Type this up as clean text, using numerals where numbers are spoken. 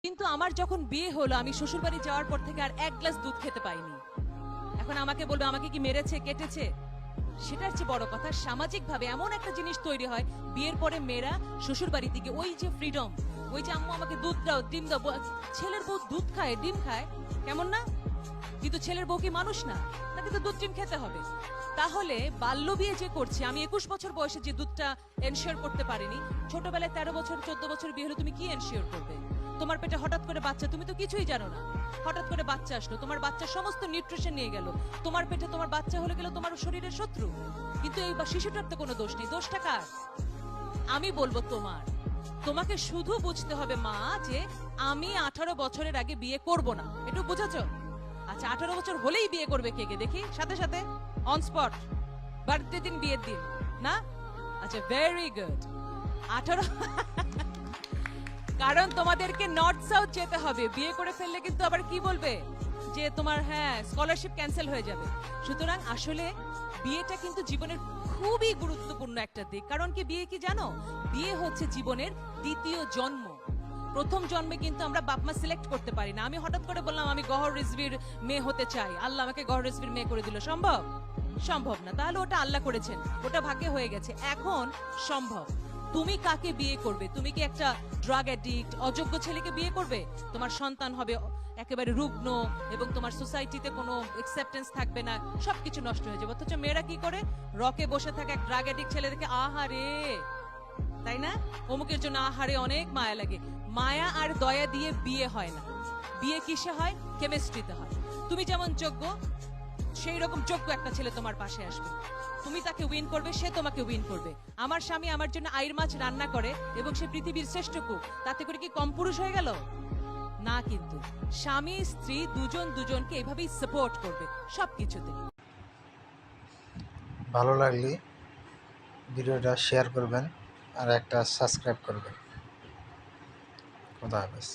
কিন্তু আমার যখন বিয়ে হলো আমি শ্বশুরবাড়ি যাওয়ার পর থেকে আর এক গ্লাস দুধ খেতে পাইনি। এখন আমাকে বলবে আমাকে কি মেরেছে কেটেছে, সেটার চেয়ে বড় কথা সামাজিকভাবে এমন একটা জিনিস তৈরি হয় বিয়ের পরে মেয়েরা শ্বশুর বাড়ি থেকে ওই যে ফ্রিডম, ওই যে আম্মু আমাকে দুধ দাও ডিম দাও, ছেলের বউ দুধ খায় ডিম খায় কেমন না? কিন্তু ছেলের বউ কি মানুষ না? তাকে তো দুধ ডিম খেতে হবে। তাহলে বাল্য বিয়ে যে করছে, আমি 21 বছর বয়সে যে দুধটা এনশিওর করতে পারিনি, ছোটবেলায় 13 বছর 14 বছর বিয়ে হলে তুমি কি এনশিওর করবে? তোমার পেটে হঠাৎ করে বাচ্চা, তুমি তো কিছুই জানো না, হঠাৎ করে বাচ্চা আসলো, তোমার বাচ্চার সমস্ত নিউট্রিশন নিয়ে গেল, তোমার পেটে তোমার বাচ্চা হলে গেল তোমার শরীরের শত্রু। কিন্তু এই শিশুটার তো কোনো দোষ নেই, দোষটা কার? আমি বলবো তোমার। তোমাকে শুধু বুঝতে হবে মা যে আমি 18 বছরের আগে বিয়ে করব না, একটু বুঝেছো? আচ্ছা 18 বছর হলেই বিয়ে করবে কে কে দেখি, সাথে সাথে অন স্পট বার্থডে দিন বিয়ের দিন না? আচ্ছা ভেরি গুড। 18 কারণ তোমাদেরকে নর্থ সাউথ যেতে হবে, বিয়ে করে ফেললে কিন্তু আবার কি বলবে যে তোমার স্কলারশিপ ক্যান্সেল হয়ে যাবে। সুতরাং আসলে বিয়েটা কিন্তু জীবনের খুবই গুরুত্বপূর্ণ একটা দিক। কারণ কি বিয়ে কি জানো, বিয়ে হচ্ছে জীবনের দ্বিতীয় জন্ম। প্রথম জন্মে কিন্তু আমরা বাপ মা সিলেক্ট করতে পারি না। আমি হঠাৎ করে বললাম আমি গহর রিজভির মেয়ে হতে চাই, আল্লাহ আমাকে গহর রিজভির মেয়ে করে দিল, সম্ভব? সম্ভব না। তাহলে ওটা আল্লাহ করেছেন, ওটা ভাগ্যে হয়ে গেছে। এখন সম্ভব, তুমি কাকে বিয়ে করবে? তুমি কি একটা ড্রাগ অ্যাডিক্ট অযোগ্য ছেলেকে বিয়ে করবে? তোমার সন্তান হবে একেবারে রুগ্ন এবং তোমার সোসাইটিতে কোনো অ্যাকসেপ্টেন্স থাকবে না, সবকিছু নষ্ট হয়ে যাবে। অথচ মেয়েরা কি করে, রকে বসে থাকে এক ড্রাগ অ্যাডিক্ট ছেলে দেখে আহারে, তাই না, অমুকের জন্য আহারে অনেক মায়া লাগে। মায়া আর দয়া দিয়ে বিয়ে হয় না। বিয়ে কিসে হয়? কেমিস্ট্রিতে হয়। তুমি যেমন যোগ্য, সেই রকম যোগ্য একটা ছেলে তোমার পাশে আসবে, তুমি তাকে উইন করবে, সে তোমাকে উইন করবে। আমার স্বামী আমার জন্য আইর মাছ রান্না করে এবং সে পৃথিবীর শ্রেষ্ঠ কুক, তাতে করে কি কম পুরুষ হয়ে গেল? না। কিন্তু স্বামী স্ত্রী দুজন দুজনকে এভাবেই সাপোর্ট করবে সবকিছুতে। ভালো লাগলে ভিডিওটা শেয়ার করবেন আর একটা সাবস্ক্রাইব করবেন। খোদা হাফেজ।